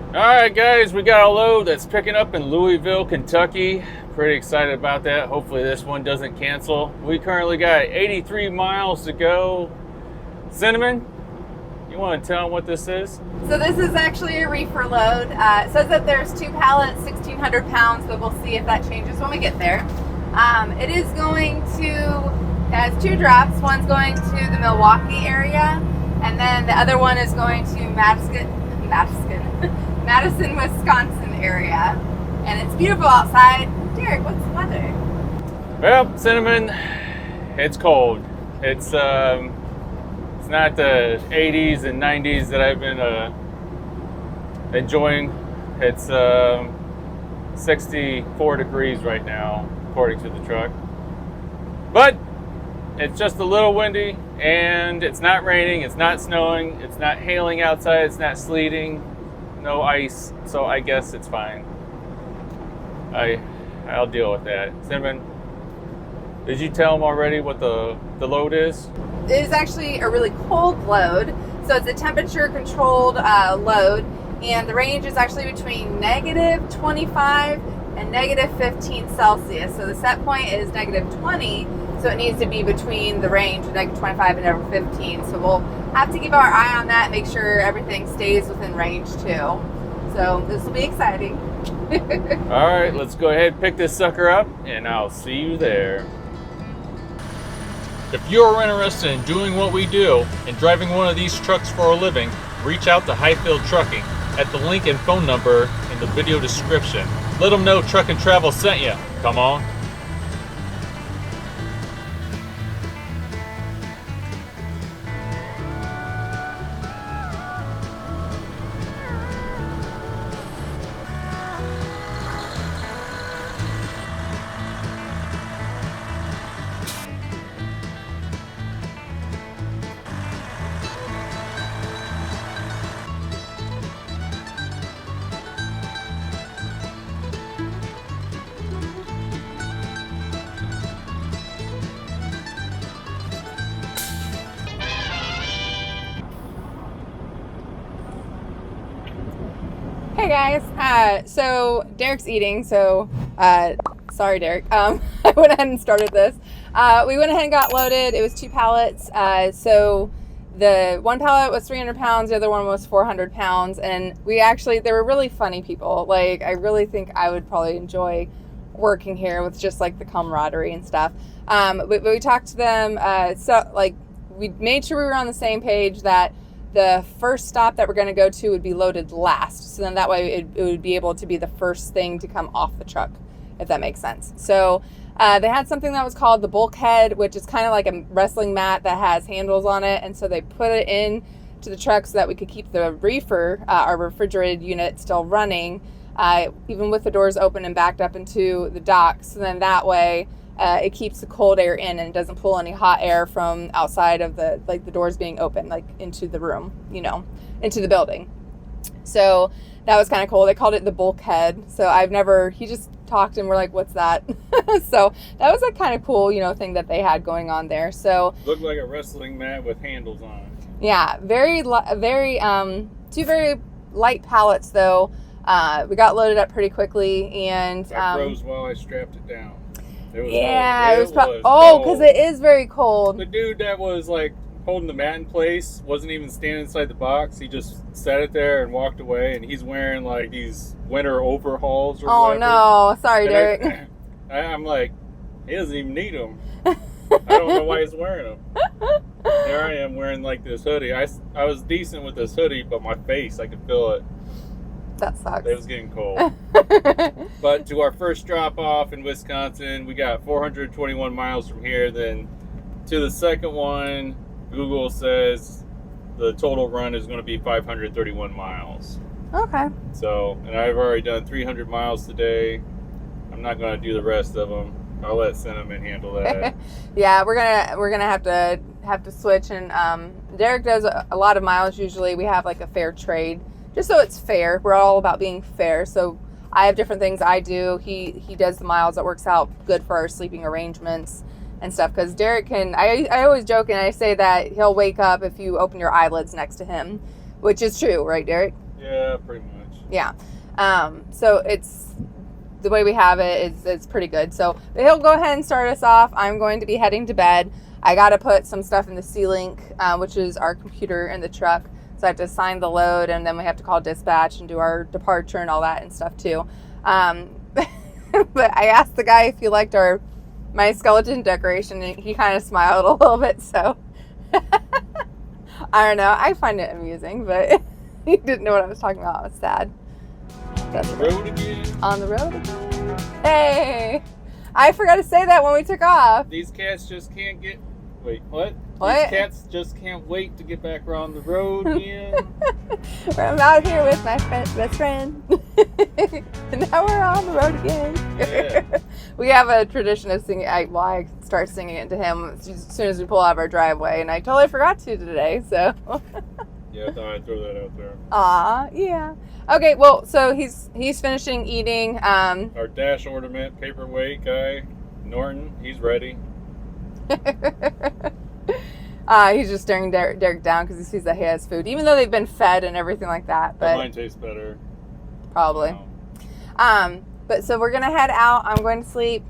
Alright guys, we got a load that's picking up in Louisville, Kentucky. Pretty excited about that. Hopefully this one doesn't cancel. We currently got 83 miles to go. Cinnamon, you want to tell them what this is? So this is actually a reefer load. It says that there's 2 pallets, 1,600 pounds, but we'll see if that changes when we get there. It is going to, it has 2 drops. One's going to the Milwaukee area, and then the other one is going to Madison, Wisconsin area. And it's beautiful outside. Derek, what's the weather? Well, Cinnamon, it's cold. It's not the 80s and 90s that I've been enjoying. It's 64 degrees right now, according to the truck. But it's just a little windy, and it's not raining, it's not snowing, it's not hailing outside, it's not sleeting, no ice, so I guess it's fine. I'll deal with that. Cinnamon, did you tell them already what the load is? It is actually a really cold load, so it's a temperature controlled load, and the range is actually between negative 25 and negative 15 Celsius. So the set point is negative 20, so it needs to be between the range of negative 25 and negative 15. So we'll have to keep our eye on that, make sure everything stays within range too. So this will be exciting. All right, let's go ahead and pick this sucker up, and I'll see you there. If you're interested in doing what we do and driving one of these trucks for a living, reach out to Hyfield Trucking at the link and phone number in the video description. Let them know Truck and Travel sent you. Come on. Hey guys, so Derek's eating, so sorry Derek, I went ahead and started this. We went ahead and got loaded. It was 2 pallets, so the one pallet was 300 pounds, the other one was 400 pounds, and they were really funny people. Like, I really think I would probably enjoy working here with just like the camaraderie and stuff. But we talked to them, so like we made sure we were on the same page that the first stop that we're going to go to would be loaded last. So then that way it would be able to be the first thing to come off the truck, if that makes sense. So they had something that was called the bulkhead, which is kind of like a wrestling mat that has handles on it. And so they put it in to the truck so that we could keep the reefer, our refrigerated unit, still running, even with the doors open and backed up into the dock. So then that way it keeps the cold air in and it doesn't pull any hot air from outside of the doors being open, like into the room, into the building. So that was kind of cool. They called it the bulkhead. So he just talked and we're like, what's that? So that was a kind of cool, thing that they had going on there. So looked like a wrestling mat with handles on it. Yeah, very, two very light pallets though. We got loaded up pretty quickly, and I froze while I strapped it down. It was because it is very cold. The dude that was like holding the mat in place wasn't even standing inside the box. He just sat it there and walked away, and he's wearing like these winter overalls or whatever. Oh no, sorry, Derek. I'm like, he doesn't even need them. I don't know why he's wearing them. Here I am wearing like this hoodie. I was decent with this hoodie, but my face, I could feel it. That sucks. It was getting cold. But to our first drop off in Wisconsin, we got 421 miles from here. Then to the second one, Google says the total run is going to be 531 miles. Okay. So, and I've already done 300 miles today. I'm not going to do the rest of them. I'll let Cinnamon handle that. Yeah, we're gonna have to switch, and Derek does a lot of miles usually. We have like a fair trade, just so it's fair. We're all about being fair. So I have different things I do. He does the miles that works out good for our sleeping arrangements and stuff. Because Derek can, I always joke and I say that he'll wake up if you open your eyelids next to him, which is true, right, Derek? Yeah, pretty much. Yeah. So it's the way we have it is it's pretty good. So he'll go ahead and start us off. I'm going to be heading to bed. I got to put some stuff in the C-Link, which is our computer in the truck. So I have to assign the load, and then we have to call dispatch and do our departure and all that and stuff too. But I asked the guy if he liked my skeleton decoration, and he kind of smiled a little bit. So I don't know. I find it amusing, but he didn't know what I was talking about. I was sad. That's On the road again. On the road again. Hey, I forgot to say that when we took off. These cats just can't get. Wait, what? What? These cats just can't wait to get back on the road again. I'm out here with my best friend. And now we're on the road again. Yeah. We have a tradition of singing. I start singing it to him as soon as we pull out of our driveway, and I totally forgot to today. So. Yeah, I thought I'd throw that out there. Aw, yeah. Okay, well, so he's finishing eating. Our dash ornament paperweight guy, Norton, he's ready. He's just staring Derrick down because he sees that he has food, even though they've been fed and everything like that. But mine tastes better. Probably. But so we're gonna head out. I'm going to sleep.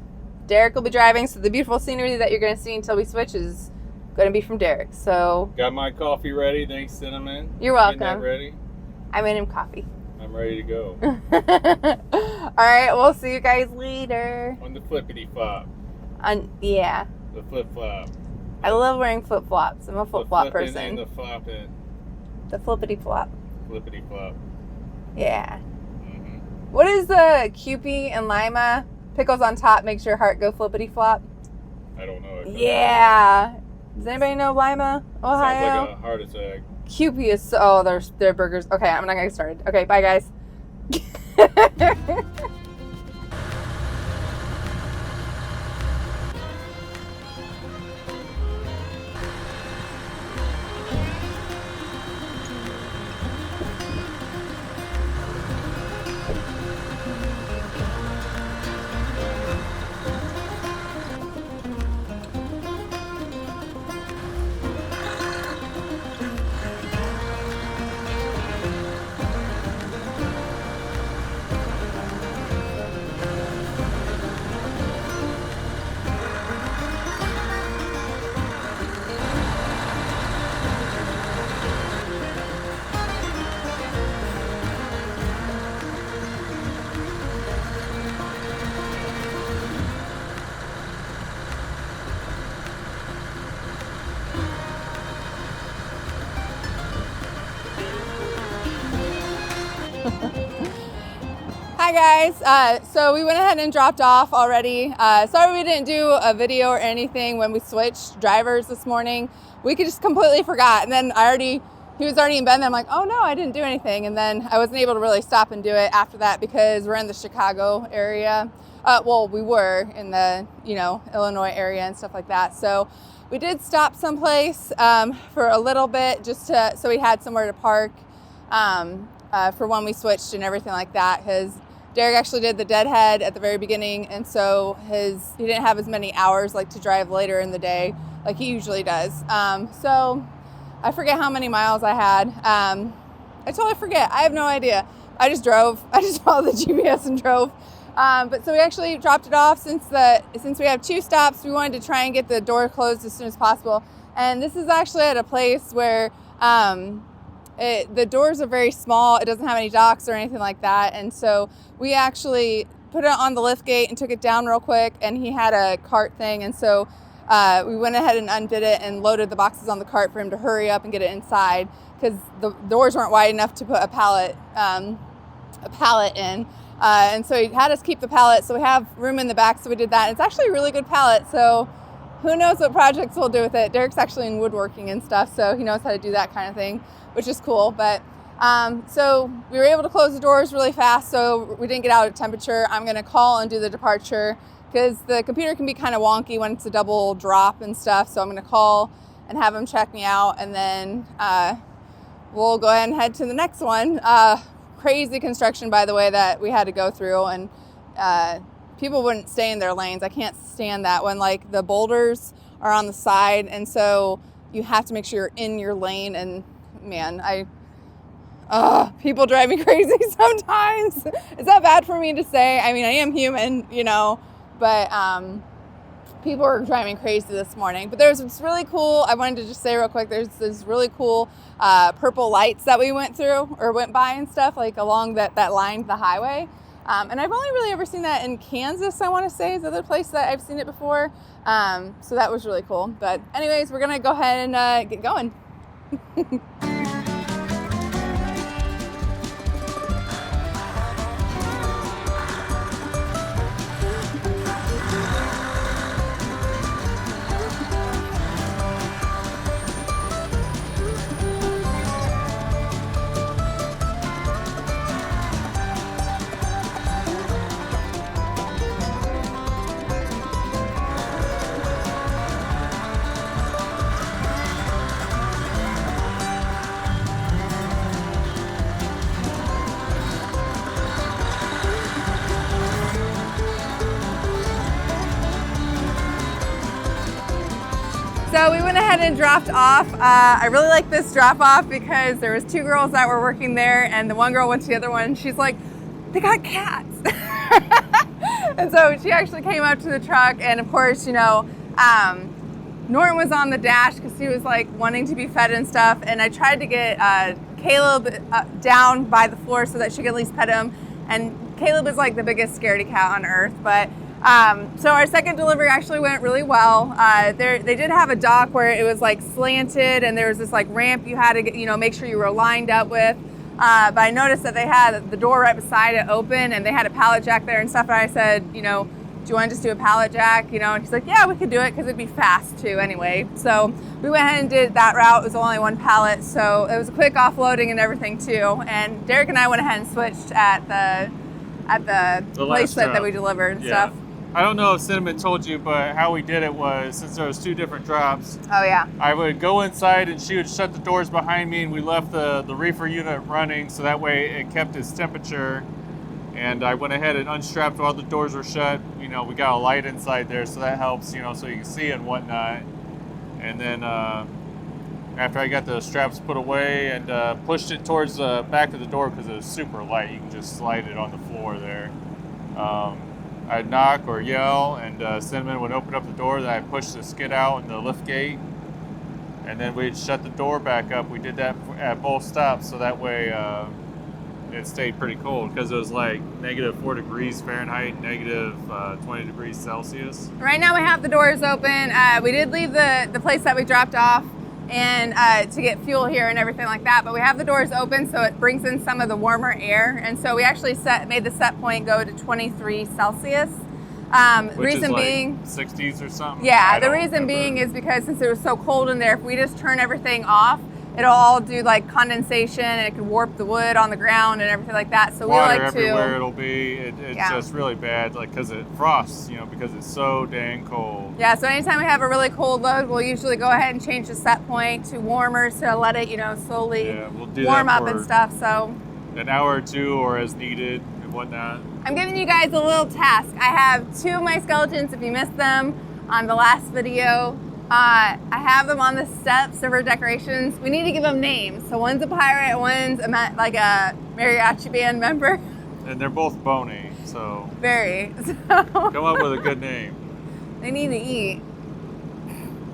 Derrick will be driving. So the beautiful scenery that you're gonna see until we switch is gonna be from Derrick. So got my coffee ready. Thanks, Cinnamon. You're welcome. Getting that ready. I made him coffee. I'm ready to go. All right, we'll see you guys later. On the flippity flop. Yeah. The flip flop. I love wearing flip flops. I'm a flip flop person. And the flopping. The flippity flop. Flippity flop. Yeah. Mm-hmm. What is the Kewpie and Lima? Pickles on top makes your heart go flippity flop. I don't know. Yeah. Does anybody know Lima, Ohio? Sounds like a heart attack. Kewpie is so, their burgers. Okay, I'm not gonna get started. Okay, bye guys. Hi guys, so we went ahead and dropped off already. Sorry we didn't do a video or anything when we switched drivers this morning. We just completely forgot, and then he was already in bed, and I'm like, oh no, I didn't do anything. And then I wasn't able to really stop and do it after that because we're in the Chicago area. Well, we were in the, Illinois area and stuff like that. So we did stop someplace for a little bit just so we had somewhere to park for when we switched and everything like that, because Derrick actually did the deadhead at the very beginning, and so he didn't have as many hours to drive later in the day like he usually does. So I forget how many miles I had. I totally forget. I have no idea. I just drove. I just followed the GPS and drove. But so we actually dropped it off since we have 2 stops. We wanted to try and get the door closed as soon as possible. And this is actually at a place where the doors are very small. It doesn't have any docks or anything like that. And so we actually put it on the lift gate and took it down real quick. And he had a cart thing. And so we went ahead and undid it and loaded the boxes on the cart for him to hurry up and get it inside, because the doors weren't wide enough to put a pallet in. And so he had us keep the pallet, so we have room in the back, so we did that. And it's actually a really good pallet, so who knows what projects we'll do with it. Derrick's actually in woodworking and stuff, so he knows how to do that kind of thing, which is cool. But so we were able to close the doors really fast, so we didn't get out at temperature. I'm going to call and do the departure, because the computer can be kind of wonky when it's a double drop and stuff. So I'm going to call and have him check me out, and then we'll go ahead and head to the next one. Crazy construction, by the way, that we had to go through, and people wouldn't stay in their lanes. I can't stand that when the boulders are on the side, and so you have to make sure you're in your lane. And man, I People drive me crazy sometimes. Is that bad for me to say? I mean, I am human, you know, but people were driving me crazy this morning. But there's this really cool, I wanted to just say real quick, there's this really cool purple lights that we went through or went by and stuff, like along that lined the highway. And I've only really ever seen that in Kansas, I want to say, is the other place that I've seen it before. So that was really cool. But anyways, we're going to go ahead and get going. So we went ahead and dropped off. I really like this drop off because there was 2 girls that were working there, and the one girl went to the other one, and she's like, they got cats. And so she actually came up to the truck, and of course, you know, Norton was on the dash because he was like wanting to be fed and stuff, and I tried to get Caleb down by the floor so that she could at least pet him, and Caleb is like the biggest scaredy cat on earth, but so our second delivery actually went really well. They did have a dock where it was like slanted, and there was this like ramp you had to get, you know, make sure you were lined up with. But I noticed that they had the door right beside it open, and they had a pallet jack there and stuff. And I said, you know, do you want to just do a pallet jack? You know, and he's like, yeah, we could do it because it'd be fast too anyway. So we went ahead and did that route. It was only 1 pallet, so it was a quick offloading and everything too. And Derrick and I went ahead and switched at the place that we delivered and stuff. I don't know if Cinnamon told you, but how we did it was, since there was 2 different drops. Oh yeah. I would go inside and she would shut the doors behind me, and we left the reefer unit running so that way it kept its temperature. And I went ahead and unstrapped while the doors were shut. You know, we got a light inside there, so that helps, you know, so you can see and whatnot. And then after I got the straps put away and pushed it towards the back of the door because it was super light, you can just slide it on the floor there. I'd knock or yell, and Cinnamon would open up the door. Then I'd push the skid out and the lift gate, and then we'd shut the door back up. We did that at both stops, so that way it stayed pretty cold because it was like -4 degrees Fahrenheit, -20 degrees Celsius. Right now we have the doors open. We did leave the place that we dropped off and to get fuel here and everything like that, but we have the doors open so it brings in some of the warmer air, and so we actually made the set point go to 23 Celsius. Which reason is like being 60s or something? Yeah, the reason being is because since it was so cold in there, if we just turn everything off, it'll all do like condensation, and it could warp the wood on the ground and everything like that. So water we like to everywhere it'll be. It's just really bad, like because it frosts, you know, because it's so dang cold. Yeah, so anytime we have a really cold load, we'll usually go ahead and change the set point to warmer to let it, you know, slowly warm up and stuff. So an hour or 2 or as needed and whatnot. I'm giving you guys a little task. I have 2 of my skeletons. If you missed them on the last video, I have them on the steps of our decorations. We need to give them names. So one's a pirate, one's like a mariachi band member. And they're both bony, so very. So come up with a good name. They need to eat.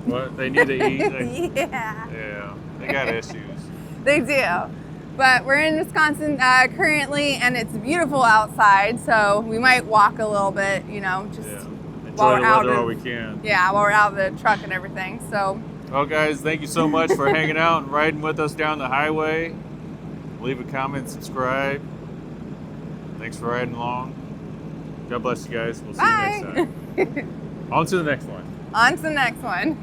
What? They need to eat? Yeah. Yeah, they got issues. They do. But we're in Wisconsin currently, and it's beautiful outside, so we might walk a little bit, you know, just enjoy the weather while we can. Yeah, while we're out of the truck and everything. So well guys, thank you so much for hanging out and riding with us down the highway. Leave a comment, subscribe. Thanks for riding along. God bless you guys. We'll see you next time. On to the next one. On to the next one.